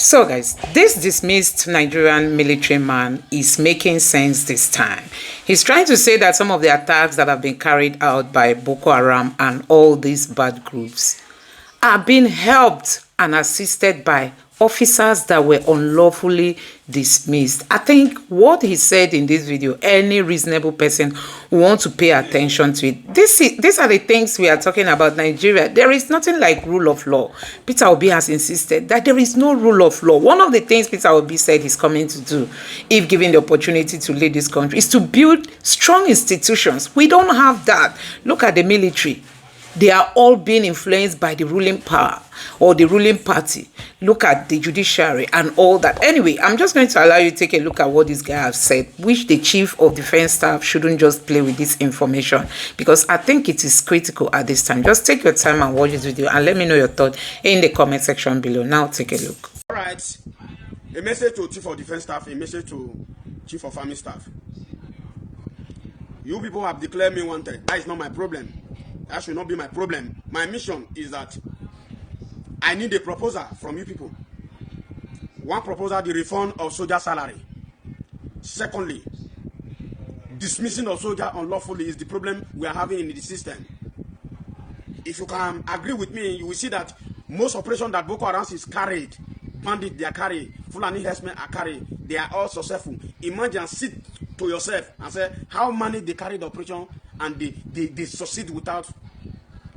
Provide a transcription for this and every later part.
So guys, this dismissed Nigerian military man is making sense this time. He's trying to say that some of the attacks that have been carried out by Boko Haram and all these bad groups are being helped and assisted by officers that were unlawfully dismissed. I think what he said in this video, any reasonable person will want to pay attention to it. These are the things we are talking about. Nigeria, there is nothing like rule of law. Peter Obi has insisted that there is no rule of law. One of the things Peter Obi said he's coming to do, if given the opportunity to lead this country, is to build strong institutions. We don't have that. Look at the military. They are all being influenced by the ruling power or the ruling party. Look at the judiciary and all that. Anyway, I'm just going to allow you to take a look at what this guy has said, which the chief of defense staff shouldn't just play with this information, because I think it is critical at this time. Just take your time and watch this video and let me know your thoughts in the comment section below. Now take a look. All right. A message to chief of defense staff, a message to chief of army staff. You people have declared me wanted. That is not my problem. That should not be my problem. My mission is that I need a proposal from you people. One proposal, the refund of soldier salary. Secondly, dismissing of soldier unlawfully is the problem we are having in the system. If you can agree with me, you will see that most operations that Boko Haram is carried, bandit they are carried, Fulani herdsmen are carried, they are all successful. Imagine, sit to yourself and say how many they carry the operation and they succeed without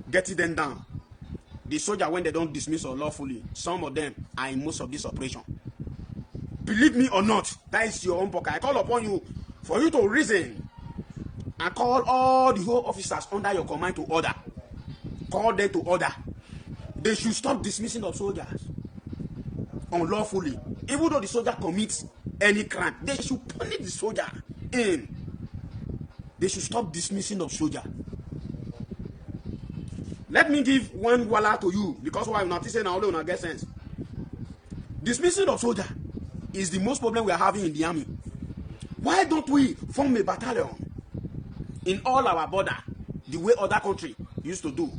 getting them down. The soldier, when they don't dismiss unlawfully, some of them are in most of this operation. Believe me or not, that is your own pocket. I call upon you for you to reason and call all the whole officers under your command to order. Call them to order. They should stop dismissing of soldiers unlawfully. Even though the soldier commits any crime, they should punish the soldier in. They should stop dismissing of soldier. Let me give one wala to you, because why I'm not saying now don't get sense. Dismissing of soldier is the most problem we are having in the army. Why don't we form a battalion in all our border the way other country used to do?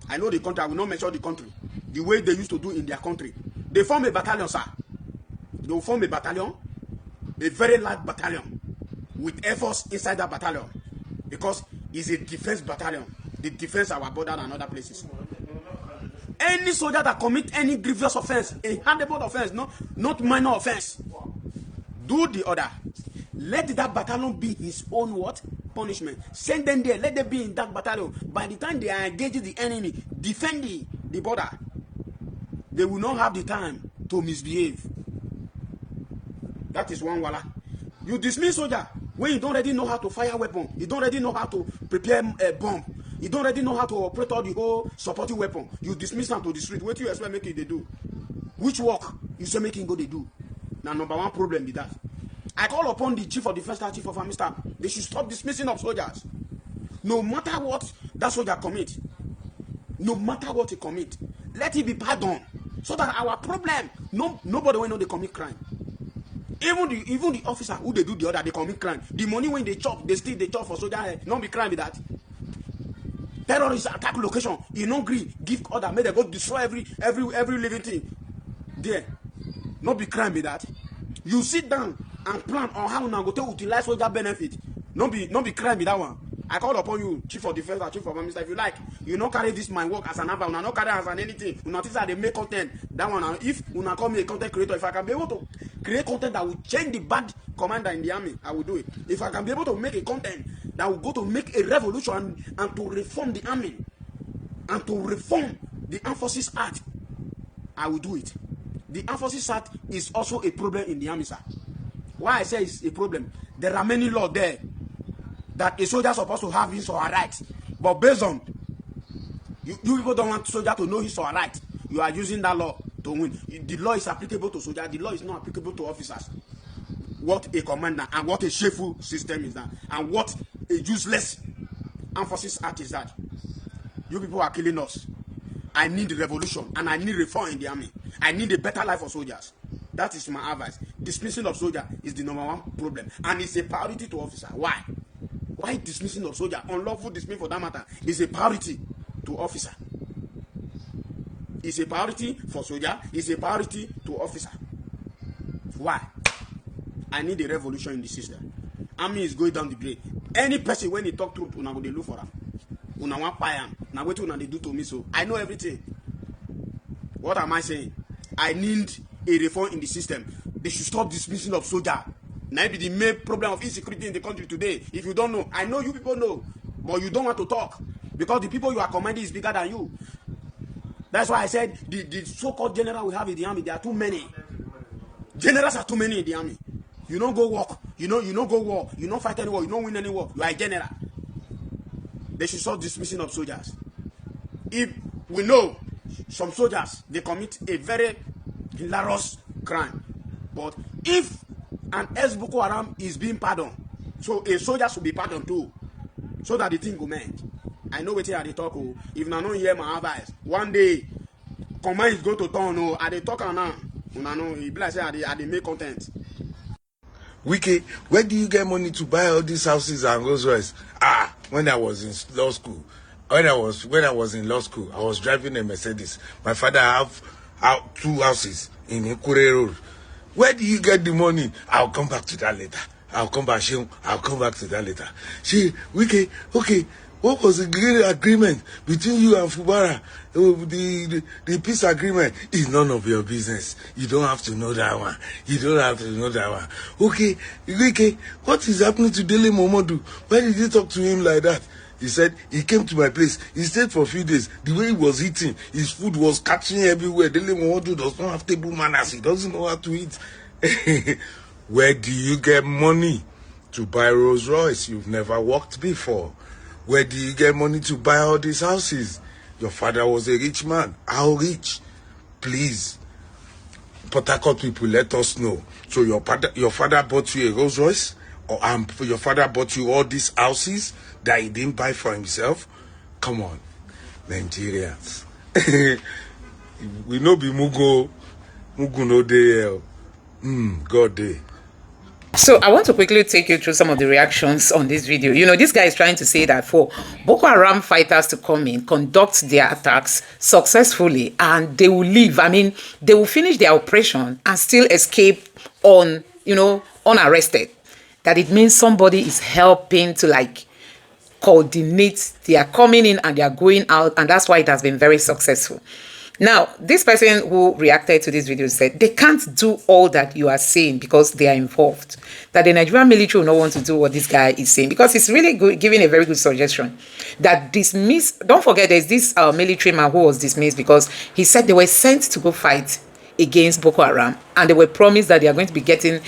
I know the country, I will not mention the country. The way they used to do in their country. They form a battalion, sir. They will form a battalion, a very large battalion, with air force inside that battalion, because it's a defense battalion. They defend our border and other places. Any soldier that commit any grievous offense, a handable offense, not minor offense, do the order. Let that battalion be his own what? Punishment. Send them there. Let them be in that battalion. By the time they are engaging the enemy, defending the border, they will not have the time to misbehave. That is one wala. You dismiss soldier when you don't already know how to fire a weapon. You don't already know how to prepare a bomb. You don't already know how to operate all the whole supporting weapon. You dismiss them to the street. What do you expect making they do? Which work you say making go they do? Now number one problem with that. I call upon the chief of defense staff, chief of army staff. They should stop dismissing of soldiers. No matter what that soldier commit, no matter what he commit, let it be pardoned, so that our problem, nobody will know they commit crime. Even the officer who they do the other, they commit crime. The money when they chop, they still they chop for soldier. Not be crime with that. Terrorists attack location. You don't agree, give order, make them go destroy every living thing. There, not be crime with that. You sit down and plan on how now go to utilize soldier benefit. Not be crime with that one. I call upon you, chief of defense and chief of army staff. If you like, you not carry this my work as an advert. You not carry as an anything. You notice that they make content. That one. If you not call me a content creator, if I can be able to create content that will change the bad commander in the army, I will do it. If I can be able to make a content that will go to make a revolution and to reform the army and to reform the Armed Forces Act, I will do it. The Armed Forces Act is also a problem in the army, sir. Why I say it's a problem? There are many laws there that a soldier is supposed to have his or her right, but based on you people don't want soldier to know his or her right. You are using that law to win. The law is applicable to soldiers. The law is not applicable to officers. What a commander and what a shameful system is that, and what a useless Armed Forces Act is that. You people are killing us. I need revolution and I need reform in the army. I need a better life for soldiers. That is my advice. Dismissing of soldier is the number one problem, and it's a priority to officer. Why? Why dismissing of soldier, unlawful dismissal for that matter, is a priority to officer. It's a priority for soldier. It's a priority to officer. Why? I need a revolution in the system. Army is going down the drain. Any person when he talk truth, una go dey look for am. Una wan kpai am. Na wetin una dey do to me so. I know everything. What am I saying? I need a reform in the system. They should stop dismissing of soldier. Now be the main problem of insecurity in the country today. If you don't know, I know you people know, but you don't want to talk because the people you are commanding is bigger than you. That's why I said the so-called general we have in the army, there are too many. Generals are too many in the army. You don't go work. You don't go war. You don't fight any war. You don't win any war. You are a general. They should stop dismissing of soldiers. If we know some soldiers, they commit a very hilarious crime. But if an ex-Boko Haram is being pardoned, so a soldier should be pardoned too, so that the thing go mend. I know what they talk. Oh, if I don't hear my advice, one day, command is going to turn. Oh, I they talk now. Una know, it be like say I they make content. Wiki, where do you get money to buy all these houses and Rolls Royce? When I was in law school, when I was in law school, I was driving a Mercedes. My father have 2 houses in Ikure Road. Where do you get the money? I'll come back to that later. I'll come back to that later. Wiki, okay. What was the agreement between you and Fubara? The peace agreement is none of your business. You don't have to know that one. Okay, what is happening to Dele Momodu? Why did you talk to him like that? He said he came to my place. He stayed for a few days. The way he was eating, his food was catching everywhere. Dele Momodu does not have table manners. He doesn't know how to eat. Where do you get money to buy Rolls Royce? You've never worked before. Where do you get money to buy all these houses? Your father was a rich man. How rich? Please, Port Harcourt people, let us know. So your father bought you a Rolls Royce? Or your father bought you all these houses that he didn't buy for himself? Come on, Nigerians. We no be Mugu no dey. God dey. So I want to quickly take you through some of the reactions on this video. You know, this guy is trying to say that for Boko Haram fighters to come in, conduct their attacks successfully, and they will leave. I mean, they will finish their operation and still escape unarrested. That it means somebody is helping to like coordinate. They are coming in and they are going out, and that's why it has been very successful. Now, this person who reacted to this video said they can't do all that you are saying because they are involved. That the Nigerian military will not want to do what this guy is saying because he's really good, giving a very good suggestion. That don't forget there's this military man who was dismissed because he said they were sent to go fight against Boko Haram and they were promised that they are going to be getting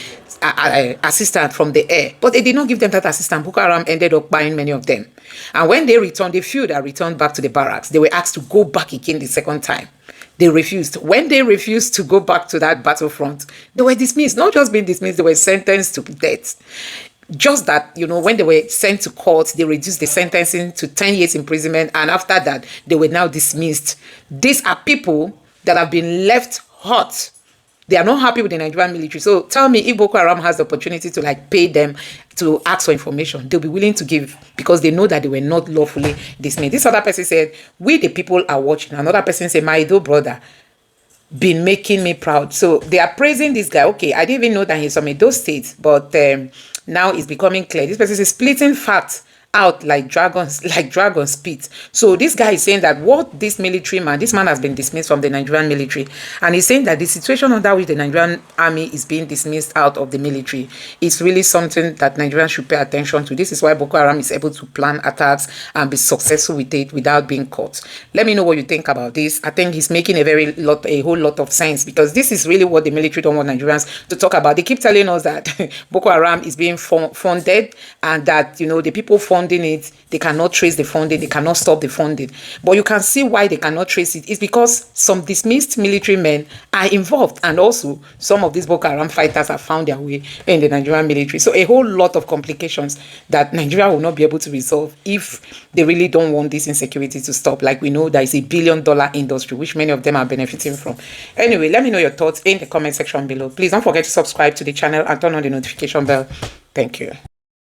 assistance from the air, but they did not give them that assistance. Boko Haram ended up buying many of them, and when they returned, the few that returned back to the barracks, they were asked to go back again the second time. They refused. When they refused to go back to that battlefront, they were dismissed. Not just being dismissed, they were sentenced to death. Just that, when they were sent to court, they reduced the sentencing to 10 years imprisonment, and after that, they were now dismissed. These are people that have been left hot. They are not happy with the Nigerian military. So tell me, if Boko Haram has the opportunity to pay them to ask for information, they'll be willing to give because they know that they were not lawfully dismissed. This other person said, we the people are watching. Another person said, my little brother been making me proud. So they are praising this guy. Okay, I didn't even know that he's from Edo State, but now it's becoming clear. This person is splitting facts out like dragons spit. So this guy is saying that what this man has been dismissed from the Nigerian military, and he's saying that the situation under which the Nigerian army is being dismissed out of the military is really something that Nigerians should pay attention to. This is why Boko Haram is able to plan attacks and be successful with it without being caught. Let me know what you think about this. I think he's making a whole lot of sense because this is really what the military don't want Nigerians to talk about. They keep telling us that Boko Haram is being funded and that the people funding it, they cannot trace the funding, they cannot stop the funding. But you can see why they cannot trace it. It's because some dismissed military men are involved, and also some of these Boko Haram fighters have found their way in the Nigerian military. So a whole lot of complications that Nigeria will not be able to resolve if they really don't want this insecurity to stop. Like we know there is $1 billion industry which many of them are benefiting from. Anyway, let me know your thoughts in the comment section below. Please don't forget to subscribe to the channel and turn on the notification bell. Thank you.